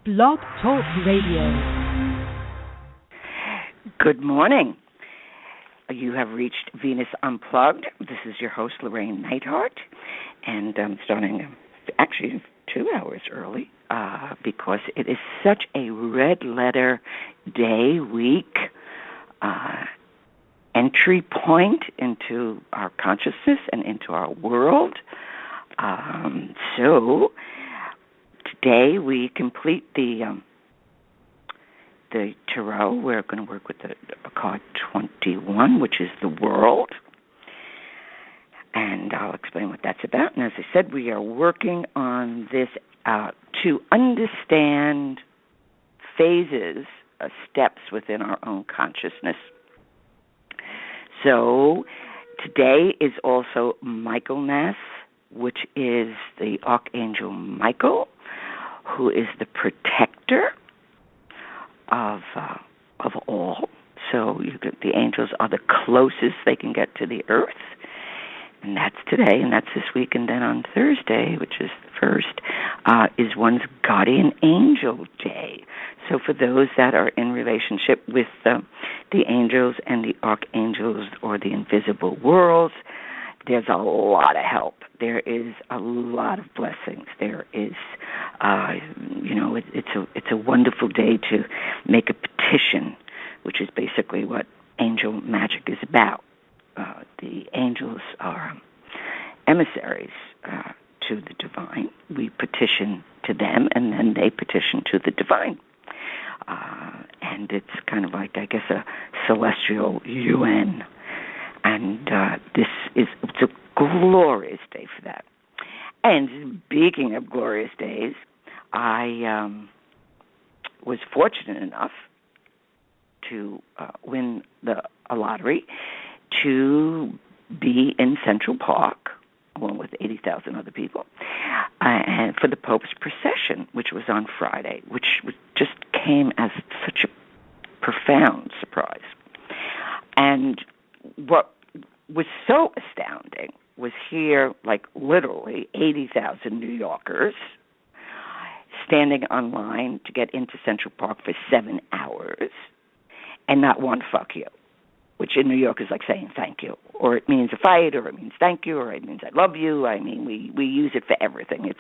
Blog Talk Radio. Good morning. You have reached Venus Unplugged. This is your host, Llorraine Neithardt, and I'm starting actually 2 hours early because it is such a red letter day, week, entry point into our consciousness and into our world. So today we complete the tarot. We're going to work with the card 21, which is the world. And I'll explain what that's about. And as I said, we are working on this to understand phases, steps within our own consciousness. So today is also Michaelmas, which is the Archangel Michael, who is the protector of all. So the angels are the closest they can get to the earth. And that's today, and that's this week. And then on Thursday, which is the first, is one's guardian angel day. So for those that are in relationship with the angels and the archangels or the invisible worlds, there's a lot of help. There is a lot of blessings. There is, it's a wonderful day to make a petition, which is basically what angel magic is about. The angels are emissaries to the divine. We petition to them, and then they petition to the divine. And it's kind of like, I guess, a celestial UN. And it's a glorious day for that. And speaking of glorious days, I was fortunate enough to win a lottery to be in Central Park, along with 80,000 other people, and for the Pope's procession, which was on Friday, which just came as such a profound surprise. And what was so astounding was here, like literally 80,000 New Yorkers standing online to get into Central Park for 7 hours, and not one fuck you, which in New York is like saying thank you, or it means a fight, or it means thank you, or it means I love you. I mean, we use it for everything.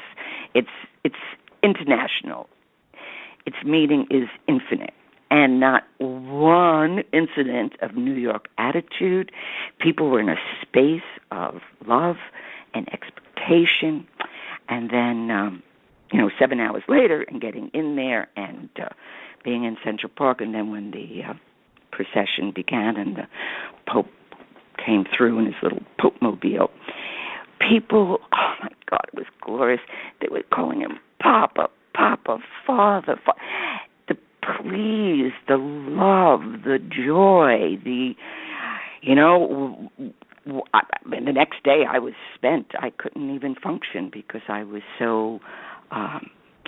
It's international. Its meaning is infinite, and not one incident of New York attitude. People were in a space of love and expectation, and then 7 hours later, and getting in there and being in Central Park, and then when the procession began and the Pope came through in his little Pope-mobile, people, oh my God, it was glorious. They were calling him Papa, Papa, Father, the please, the love, the joy, the next day I was spent. I couldn't even function because I was so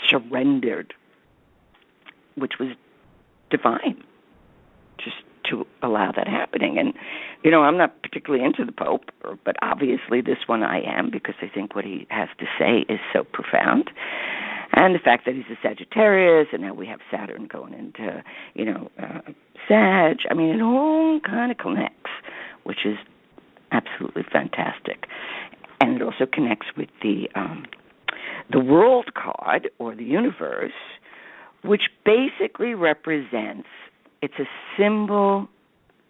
surrendered, which was divine, just to allow that happening. And, I'm not particularly into the Pope, but obviously this one I am, because I think what he has to say is so profound. And the fact that he's a Sagittarius, and now we have Saturn going into, Sag. I mean, it all kind of connects, which is absolutely fantastic. And it also connects with the world card, or the universe, which basically represents, it's a symbol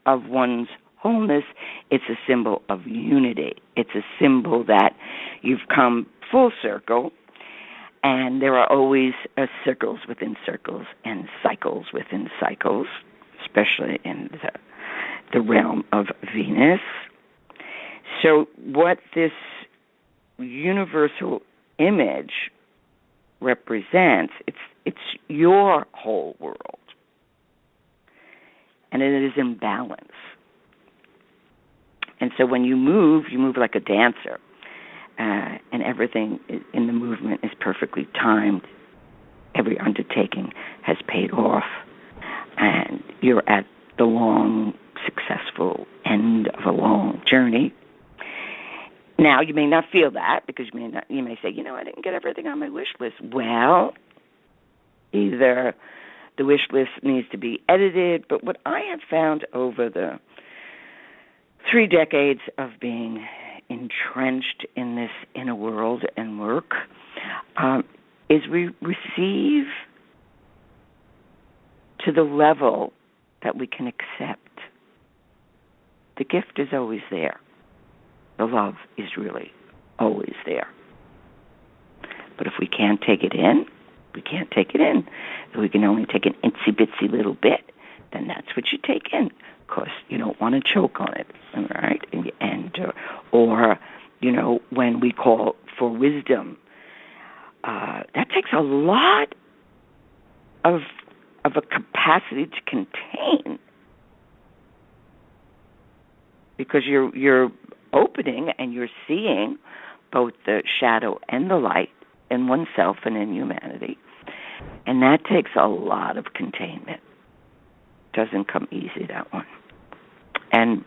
of one's wholeness. It's a symbol of unity. It's a symbol that you've come full circle, and there are always circles within circles and cycles within cycles, especially in the realm of Venus. So what this universal image represents, it's your whole world. And it is in balance. And so when you move like a dancer, and everything in the movement is perfectly timed. Every undertaking has paid off, and you're at the long, successful end of a long journey. Now, you may not feel that because you may say, I didn't get everything on my wish list. Well, either the wish list needs to be edited, but what I have found over the 3 decades of being entrenched in this inner world and work is we receive to the level that we can accept. The gift is always there. The love is really always there. But if we can't take it in, we can't take it in. If we can only take an itsy-bitsy little bit, then that's what you take in, because you don't want to choke on it, all right? Or, when we call for wisdom, that takes a lot of a capacity to contain, because you're opening and you're seeing both the shadow and the light in oneself and in humanity, and that takes a lot of containment. Doesn't come easy, that one. And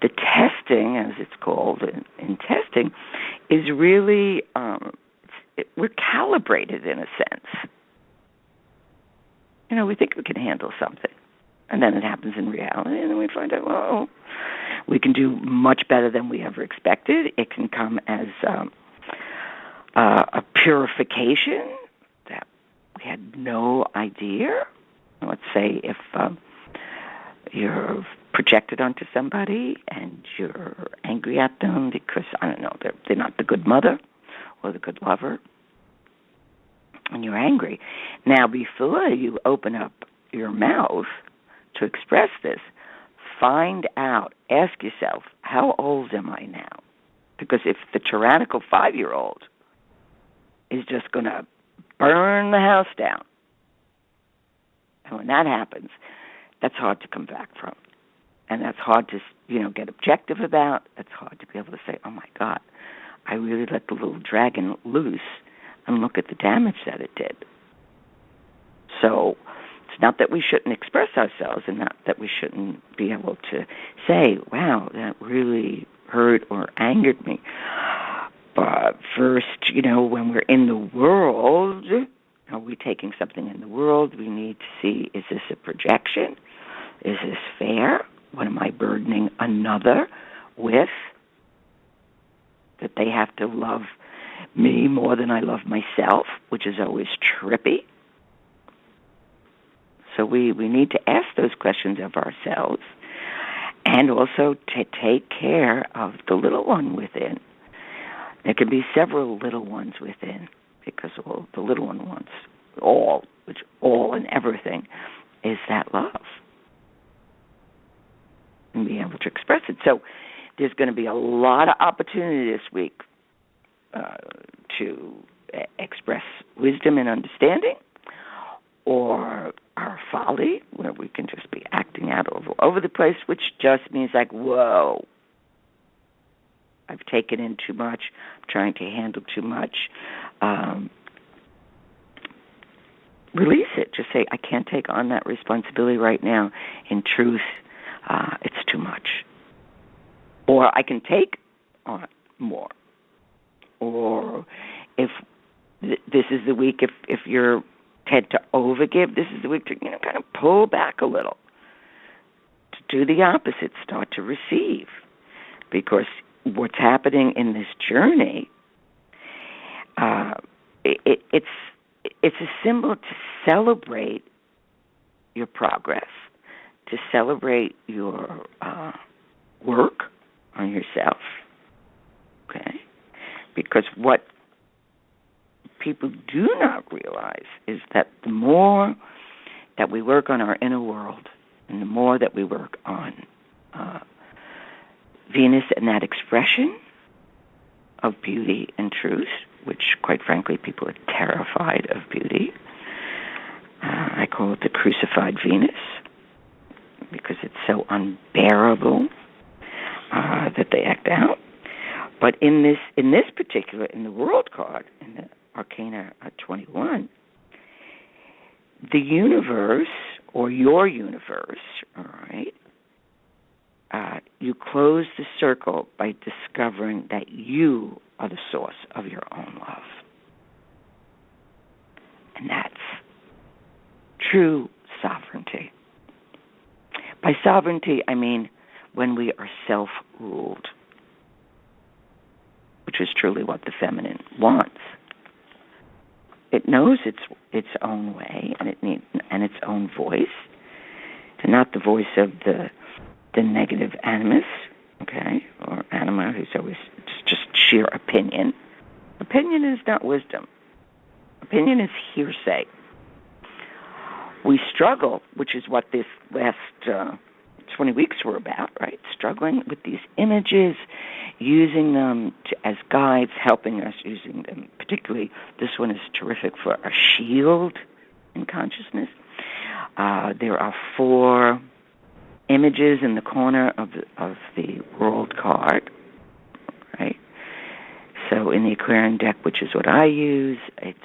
the testing, as it's called in testing, is really we're calibrated in a sense. We think we can handle something, and then it happens in reality, and then we find out, well, we can do much better than we ever expected. It can come as a purification that we had no idea. Let's say if you're projected onto somebody and you're angry at them because, I don't know, they're not the good mother or the good lover, and you're angry. Now, before you open up your mouth to express this, find out, ask yourself, how old am I now? Because if the tyrannical 5-year-old is just going to burn the house down, and when that happens, that's hard to come back from. And that's hard to, get objective about. It's hard to be able to say, oh, my God, I really let the little dragon loose, and look at the damage that it did. So it's not that we shouldn't express ourselves, and not that we shouldn't be able to say, wow, that really hurt or angered me. But first, when we're in the world, are we taking something in the world? We need to see, is this a projection? Is this fair? What am I burdening another with? That they have to love me more than I love myself, which is always trippy. So we need to ask those questions of ourselves, and also to take care of the little one within. There can be several little ones within, because all the little one wants, all and everything, is that love, and be able to express it. So there's going to be a lot of opportunity this week to express wisdom and understanding, or our folly, where we can just be acting out all over the place, which just means like, whoa, I've taken in too much, I'm trying to handle too much. Release it. Just say, I can't take on that responsibility right now. In truth, it's too much. Or I can take on more. Or if this is the week, if you're tend to overgive, this is the week to kind of pull back a little, to do the opposite, start to receive, because what's happening in this journey, it's a symbol to celebrate your progress, to celebrate your work on yourself, okay? Because what people do not realize is that the more that we work on our inner world, and the more that we work on Venus and that expression of beauty and truth, which, quite frankly, people are terrified of beauty. I call it the crucified Venus, because it's so unbearable that they act out. But in this particular, in the World card, in the Arcana 21, the universe, or your universe, all right, you close the circle by discovering that you are the source of your own love. And that's true sovereignty. By sovereignty, I mean when we are self-ruled, which is truly what the feminine wants. It knows its own way and its own voice, and not the voice of the negative animus, okay, or anima, who's always just sheer opinion. Opinion is not wisdom. Opinion is hearsay. We struggle, which is what this last 20 weeks were about, right? Struggling with these images, using them as guides, helping us, using them. Particularly, this one is terrific for a shield in consciousness. There are 4 images in the corner of the world card, right? So in the Aquarian deck, which is what I use, it's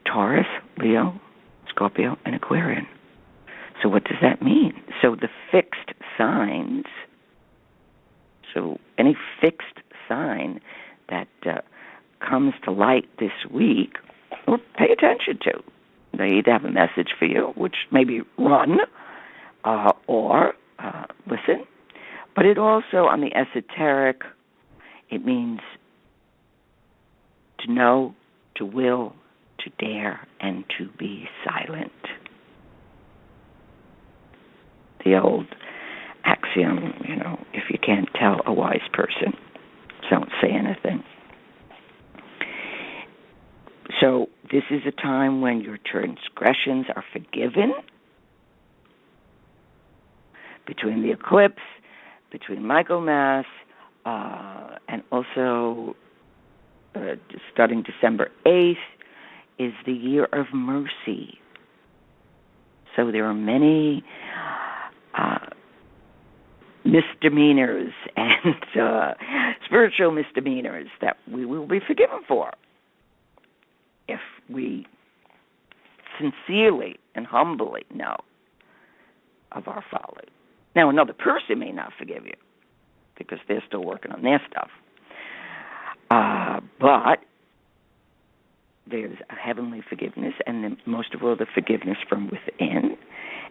Taurus, Leo, Scorpio, and Aquarian. So what does that mean? So the fixed signs, so any fixed sign that comes to light this week, well, pay attention to. They either have a message for you, which maybe run or listen. But it also, on the esoteric, it means to know, to will, to dare, and to be silent. The old axiom, if you can't tell a wise person, don't say anything. So this is a time when your transgressions are forgiven. Between the eclipse, between Michaelmas, and also starting December 8th is the year of mercy. So there are many misdemeanors and spiritual misdemeanors that we will be forgiven for if we sincerely and humbly know of our folly. Now, another person may not forgive you because they're still working on their stuff. But there's a heavenly forgiveness, and then most of all, the forgiveness from within,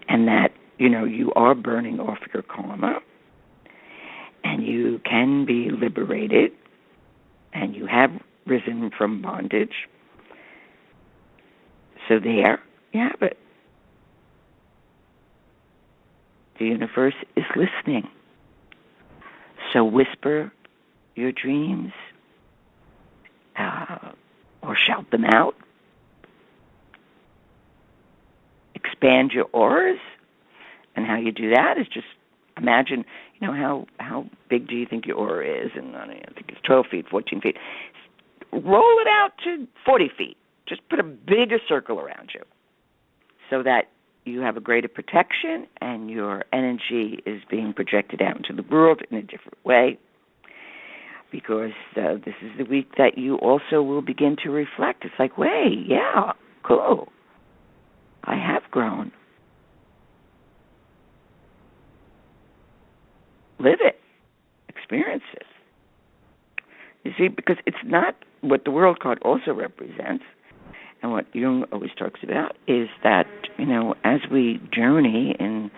and that, you are burning off your karma, and you can be liberated, and you have risen from bondage. So there you have it. The universe is listening. So whisper your dreams or shout them out. Expand your auras. And how you do that is just imagine, how big do you think your aura is? And I think it's 12 feet, 14 feet. Roll it out to 40 feet. Just put a bigger circle around you so that you have a greater protection and your energy is being projected out into the world in a different way, because this is the week that you also will begin to reflect. It's like, wait, yeah, cool. I have grown. Live it. Experience it. You see, because it's not what the world card also represents, and what Jung always talks about is that, as we journey in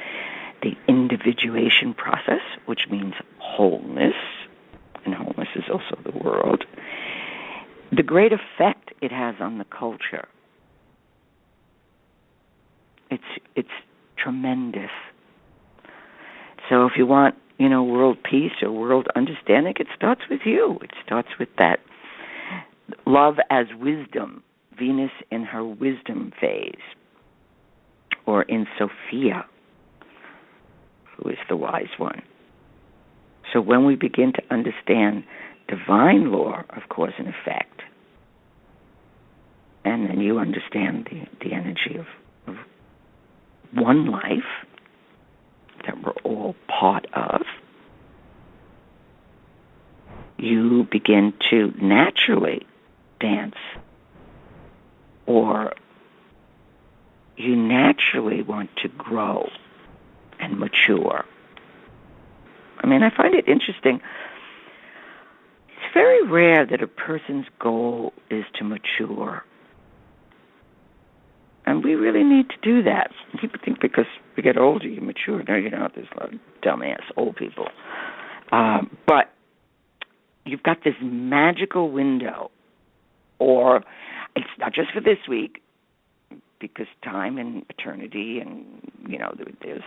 the individuation process, which means wholeness, and wholeness is also the world, the great effect it has on the culture, it's tremendous. So if you want, world peace or world understanding, it starts with you. It starts with that love as wisdom, Venus in her wisdom phase, or in Sophia, who is the wise one. So when we begin to understand divine law of cause and effect, and then you understand the energy of one life that we're all part of, you begin to naturally dance, or you naturally want to grow and mature. I mean, I find it interesting. It's very rare that a person's goal is to mature. And we really need to do that. People think because we get older, you mature. No, you don't. There's a lot of dumbass old people. But you've got this magical window, or it's not just for this week, because time and eternity, and, there's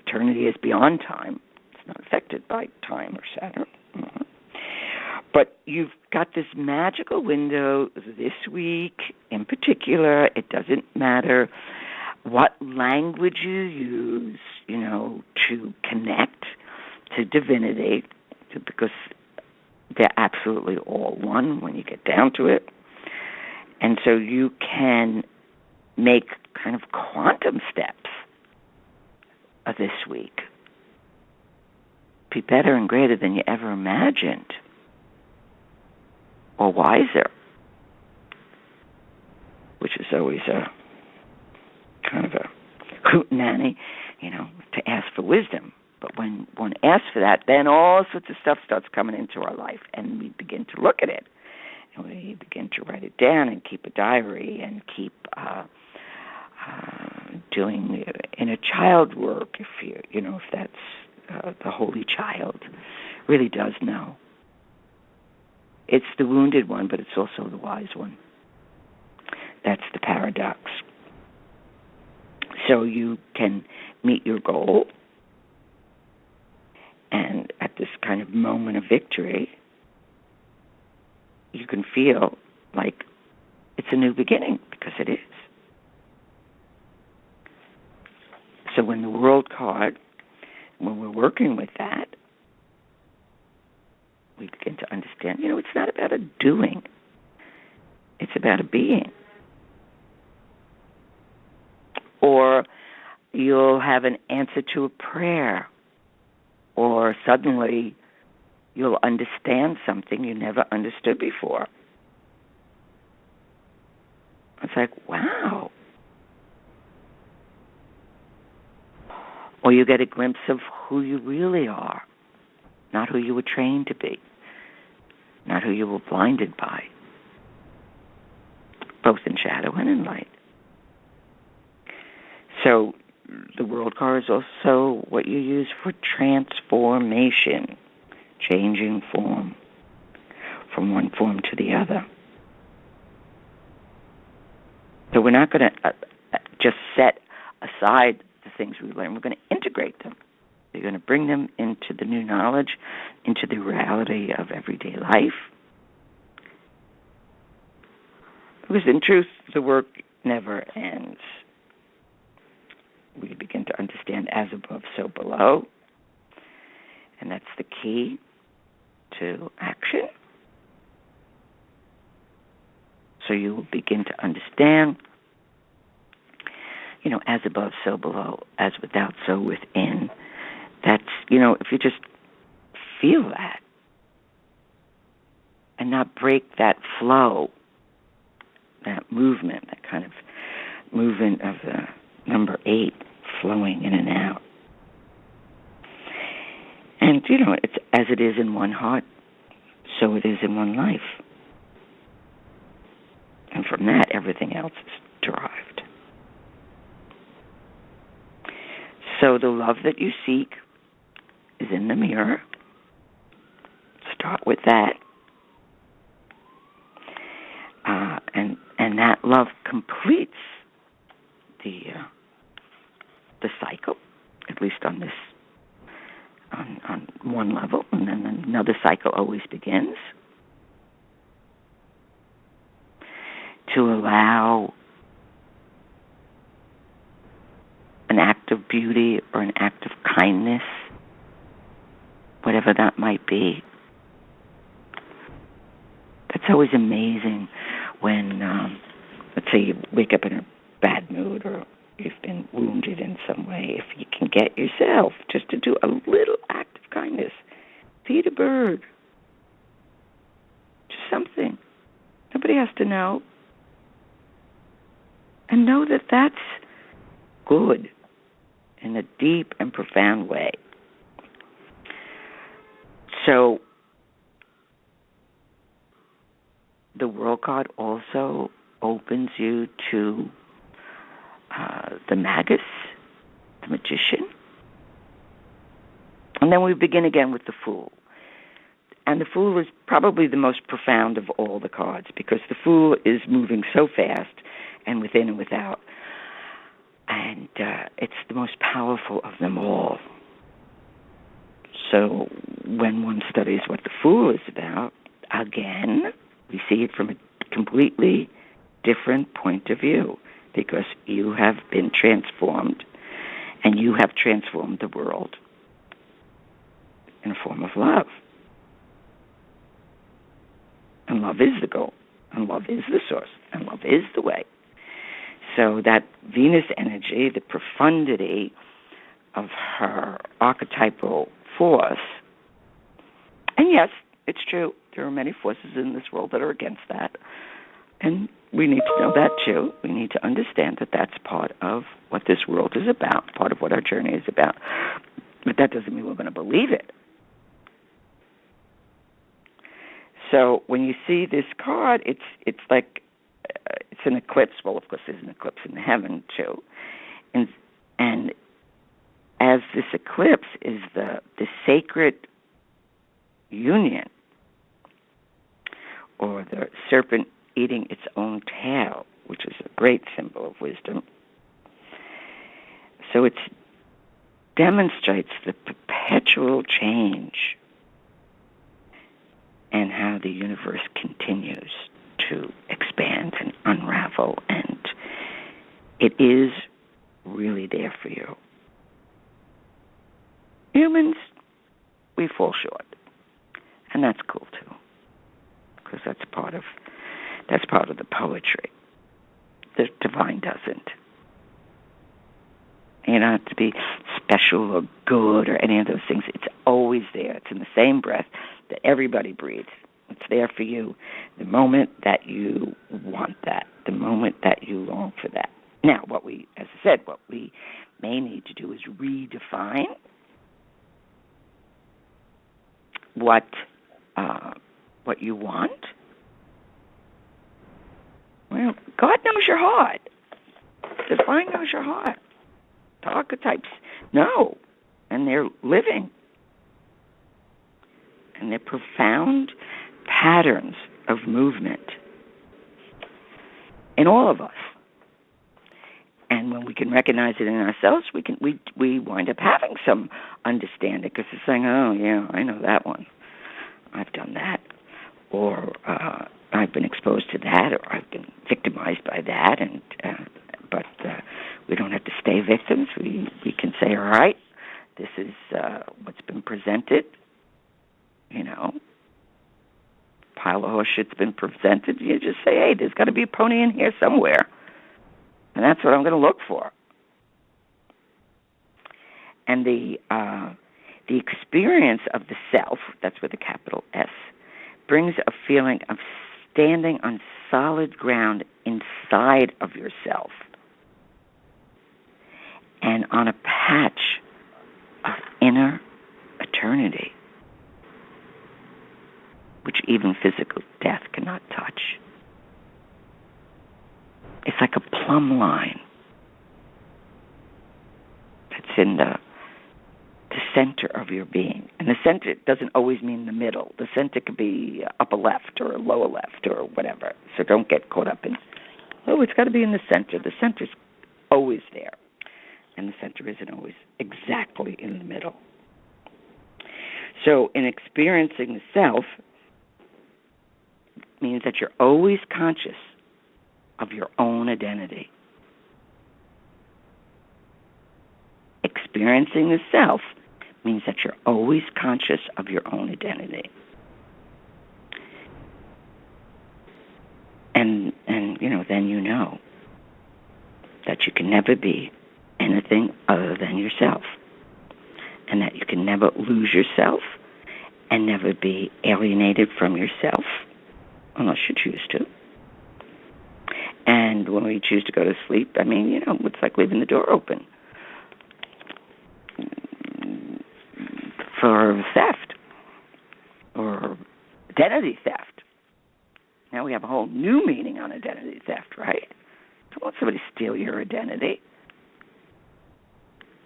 eternity is beyond time. It's not affected by time or Saturn. Mm-hmm. But you've got this magical window this week in particular. It doesn't matter what language you use, to connect to divinity, because they're absolutely all one when you get down to it. And so you can make kind of quantum steps this week. Be better and greater than you ever imagined, or wiser, which is always a kind of a hootenanny, to ask for wisdom. But when one asks for that, then all sorts of stuff starts coming into our life, and we begin to look at it, and we begin to write it down and keep a diary and keep doing inner child work, if that's the holy child really does know. It's the wounded one, but it's also the wise one. That's the paradox. So you can meet your goal, and at this kind of moment of victory, you can feel like it's a new beginning, because it is. So when the world card, when we're working with that, we begin to understand, it's not about a doing. It's about a being. Or you'll have an answer to a prayer. Or suddenly you'll understand something you never understood before. It's like, wow. Or you get a glimpse of who you really are, not who you were trained to be, not who you were blinded by, both in shadow and in light. So the world card is also what you use for transformation, changing form from one form to the other. So we're not going to just set aside the things we learn. We're going to integrate them. You're going to bring them into the new knowledge, into the reality of everyday life. Because in truth, the work never ends. We begin to understand as above, so below. And that's the key to action. So you will begin to understand, as above, so below, as without, so within. That's, if you just feel that and not break that flow, that movement, that kind of movement of the number 8 flowing in and out. And, it's as it is in one heart, so it is in one life. And from that, everything else is derived. So the love that you seek is in the mirror. Start with that. And that love completes the cycle, at least on this, on one level, and then another cycle always begins. To allow an act of beauty or an act of kindness, whatever that might be. That's always amazing when, let's say you wake up in a bad mood or you've been wounded in some way. If you can get yourself just to do a little act of kindness, feed a bird, just something. Nobody has to know. And know that that's good in a deep and profound way. So the world card also opens you to the magus, the magician. And then we begin again with the Fool. And the Fool is probably the most profound of all the cards, because the Fool is moving so fast and within and without. And it's the most powerful of them all. So when one studies what the Fool is about, again, we see it from a completely different point of view, because you have been transformed, and you have transformed the world in a form of love. And love is the goal, and love is the source, and love is the way. So that Venus energy, the profundity of her archetypal force, and yes, it's true, there are many forces in this world that are against that, and we need to know that too. We need to understand that that's part of what this world is about, part of what our journey is about. But that doesn't mean we're going to believe it. So when you see this card, it's like it's an eclipse. Well, of course, there's an eclipse in the heaven too, and as this eclipse is the sacred union, or the serpent eating its own tail, which is a great symbol of wisdom. So it demonstrates the perpetual change and how the universe continues to expand and unravel, and it is really there for you. Humans, we fall short, and that's cool too, because that's part of the poetry. The divine doesn't. You don't have to be special or good or any of those things. It's always there. It's in the same breath that everybody breathes. It's there for you the moment that you want that, the moment that you long for that. Now, what we may need to do is redefine what you want. Well, God knows your heart. The divine knows your heart. The archetypes know, and they're living. And they're profound patterns of movement in all of us. And when we can recognize it in ourselves, we wind up having some understanding, because it's saying, oh, yeah, I know that one. I've done that. Or I've been exposed to that, or I've been victimized by that, but we don't have to stay victims. We can say, all right, this is what's been presented. You know, pile of horse shit's been presented. You just say, hey, there's got to be a pony in here somewhere, and that's what I'm going to look for. And the experience of the self, that's with a capital S, brings a feeling of standing on solid ground inside of yourself and on a patch of inner eternity, which even physical death cannot touch. It's like a plumb line that's in the center of your being. And the center doesn't always mean the middle. The center could be upper left or lower left or whatever. So don't get caught up in, oh, it's got to be in the center. The center's always there. And the center isn't always exactly in the middle. So in experiencing the self means that you're always conscious of your own identity. Experiencing the self means that you're always conscious of your own identity. And then you know that you can never be anything other than yourself, and that you can never lose yourself and never be alienated from yourself unless you choose to. And when we choose to go to sleep, it's like leaving the door open for theft or identity theft. Now we have a whole new meaning on identity theft, right? So what's somebody steal your identity.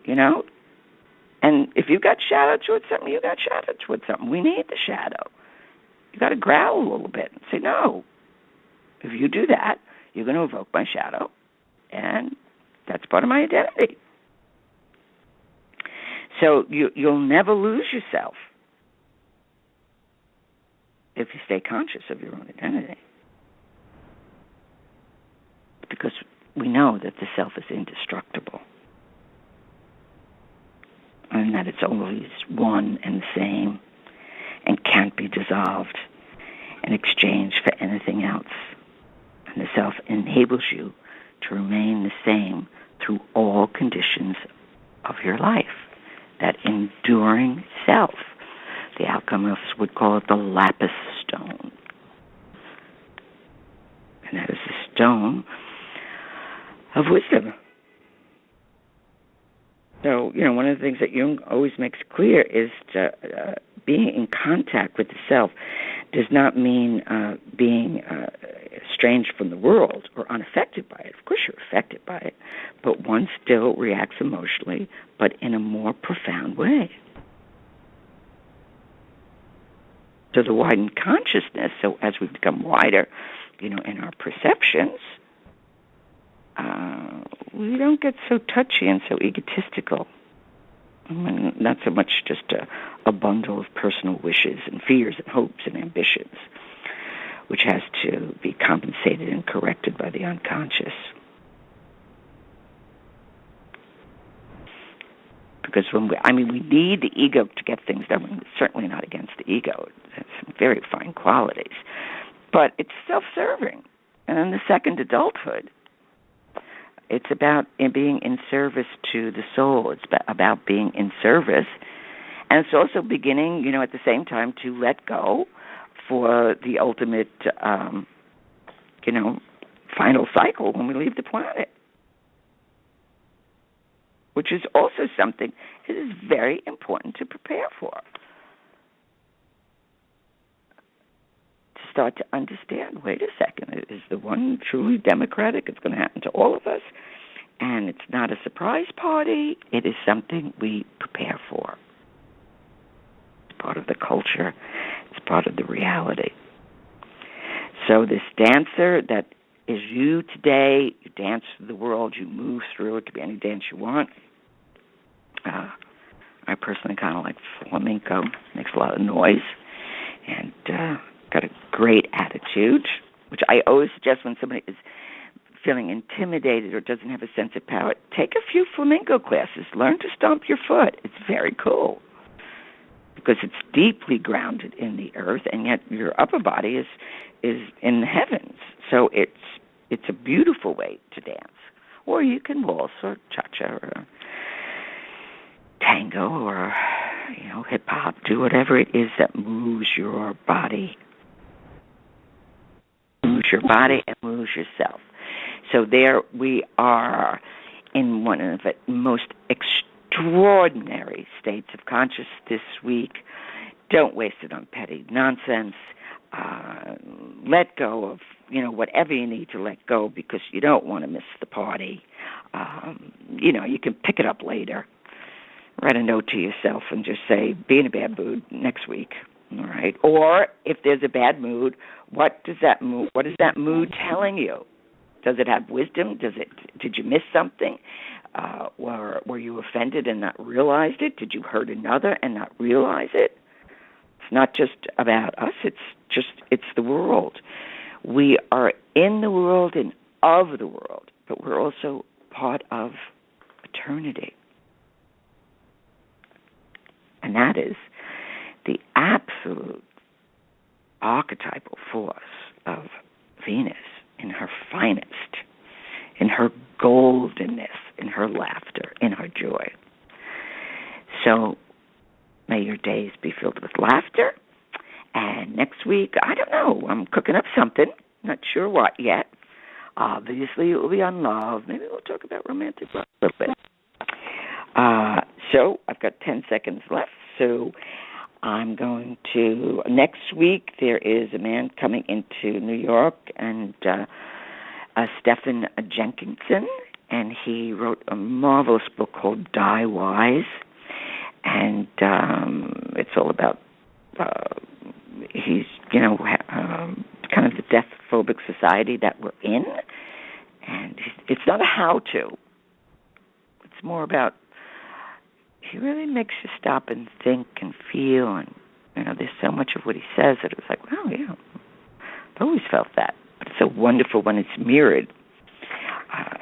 You know? And if you got shadow towards something, you got shadow towards something. We need the shadow. You got to growl a little bit and say, no. If you do that, you're going to evoke my shadow, and that's part of my identity. So you'll never lose yourself if you stay conscious of your own identity. Because we know that the self is indestructible, and that it's always one and the same and can't be dissolved in exchange for anything else. And the self enables you to remain the same through all conditions of your life. That enduring self. The alchemists would call it the lapis stone. And that is the stone of wisdom. So, one of the things that Jung always makes clear is being in contact with the self does not mean being estranged from the world or unaffected by it. Of course you're affected by it, but one still reacts emotionally, but in a more profound way. So the widened consciousness, so as we become wider, in our perceptions, we don't get so touchy and so egotistical. Not so much just a bundle of personal wishes and fears and hopes and ambitions, which has to be compensated and corrected by the unconscious. Because we need the ego to get things done. We're certainly not against the ego. It has some very fine qualities. But it's self-serving. And in the second adulthood, it's about being in service to the soul. It's about being in service. And it's also beginning, at the same time to let go for the ultimate, final cycle when we leave the planet. Which is also something that is very important to prepare for. To start to understand, wait a second, is the one truly democratic? It's going to happen to all of us. And it's not a surprise party. It is something we prepare for. It's part of the culture. It's part of the reality. So this dancer that is you today, you dance through the world, you move through it. It could be any dance you want. I personally kind of like flamenco. Makes a lot of noise. And got a great attitude, which I always suggest when somebody is feeling intimidated or doesn't have a sense of power, take a few flamenco classes. Learn to stomp your foot. It's very cool because it's deeply grounded in the earth, and yet your upper body is in the heavens. So it's a beautiful way to dance. Or you can waltz or cha-cha or tango or hip-hop. Do whatever it is that moves your body. Moves your body and moves yourself. So there we are in one of the most extraordinary states of consciousness this week. Don't waste it on petty nonsense. Let go of, whatever you need to let go because you don't want to miss the party. You can pick it up later. Write a note to yourself and just say, be in a bad mood next week. All right. Or if there's a bad mood, what is that mood telling you? Does it have wisdom? Did you miss something? Were you offended and not realized it? Did you hurt another and not realize it? It's not just about us. It's the world. We are in the world and of the world, but we're also part of eternity. And that is the absolute archetypal force of Venus in her finest, in her goldenness, in her laughter, in her joy. So may your days be filled with laughter. And next week, I don't know, I'm cooking up something. Not sure what yet. Obviously, it will be on love. Maybe we'll talk about romantic love a little bit. So I've got 10 seconds left. So I'm going next week there is a man coming into New York, and Stephen Jenkinson, and he wrote a marvelous book called Die Wise, and it's all about he's kind of the death-phobic society that we're in, and it's not a how-to. It's more about, he really makes you stop and think and feel, and there's so much of what he says that it's like, wow, yeah, I've always felt that. But it's so wonderful when it's mirrored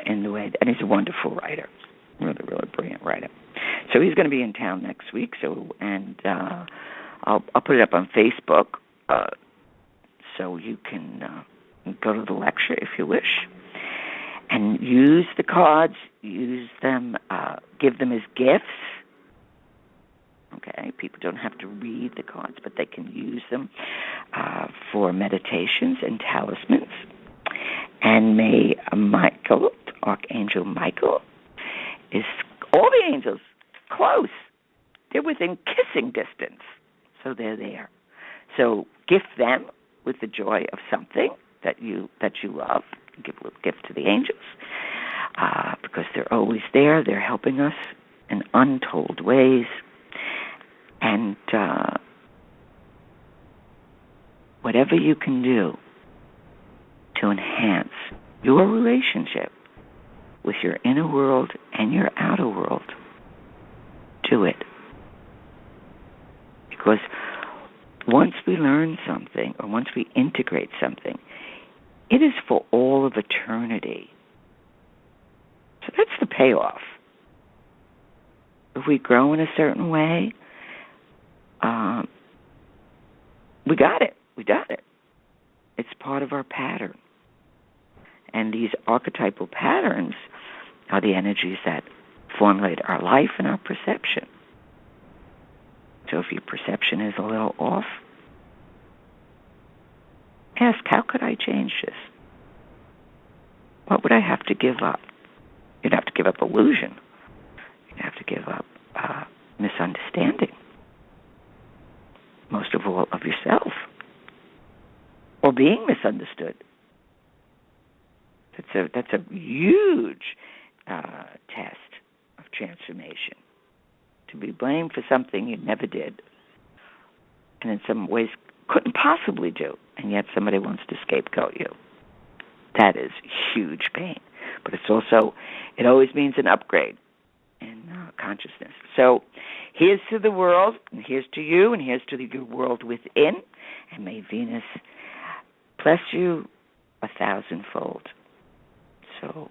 in the way, and he's a wonderful writer, really, really brilliant writer. So he's going to be in town next week. I'll put it up on Facebook, so you can go to the lecture if you wish, and use the cards. Use them, give them as gifts. Okay, people don't have to read the cards, but they can use them for meditations and talismans. And may Michael, Archangel Michael, is all the angels close. They're within kissing distance, so they're there. So gift them with the joy of something that you love. Give a little gift to the angels because they're always there. They're helping us in untold ways. And whatever you can do to enhance your relationship with your inner world and your outer world, do it. Because once we learn something, or once we integrate something, it is for all of eternity. So that's the payoff. If we grow in a certain way, we got it. We got it. It's part of our pattern. And these archetypal patterns are the energies that formulate our life and our perception. So if your perception is a little off, ask, how could I change this? What would I have to give up? You'd have to give up illusion. You'd have to give up misunderstanding. Most of all, of yourself. Or being misunderstood. That's a huge test of transformation. To be blamed for something you never did, and in some ways couldn't possibly do, and yet somebody wants to scapegoat you. That is huge pain. But it's also, it always means an upgrade in consciousness. So here's to the world, and here's to you, and here's to your world within, and may Venus bless you 1,000-fold. So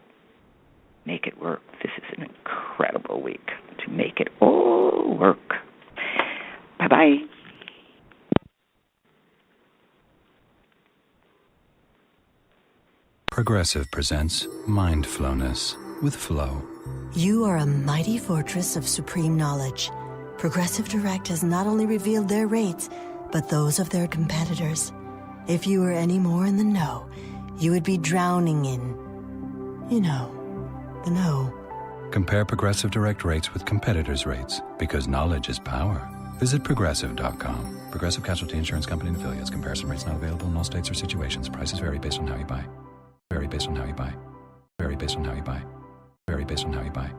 make it work. This is an incredible week to make it all work. Bye-bye. Progressive presents Mindfulness with Flow. You are a mighty fortress of supreme knowledge. Progressive Direct has not only revealed their rates, but those of their competitors. If you were any more in the know, you would be drowning in, the know. Compare Progressive Direct rates with competitors' rates, because knowledge is power. Visit Progressive.com. Progressive Casualty Insurance Company and Affiliates. Comparison rates not available in all states or situations. Prices vary based on how you buy. Vary based on how you buy. Vary based on how you buy. Vary based on how you buy.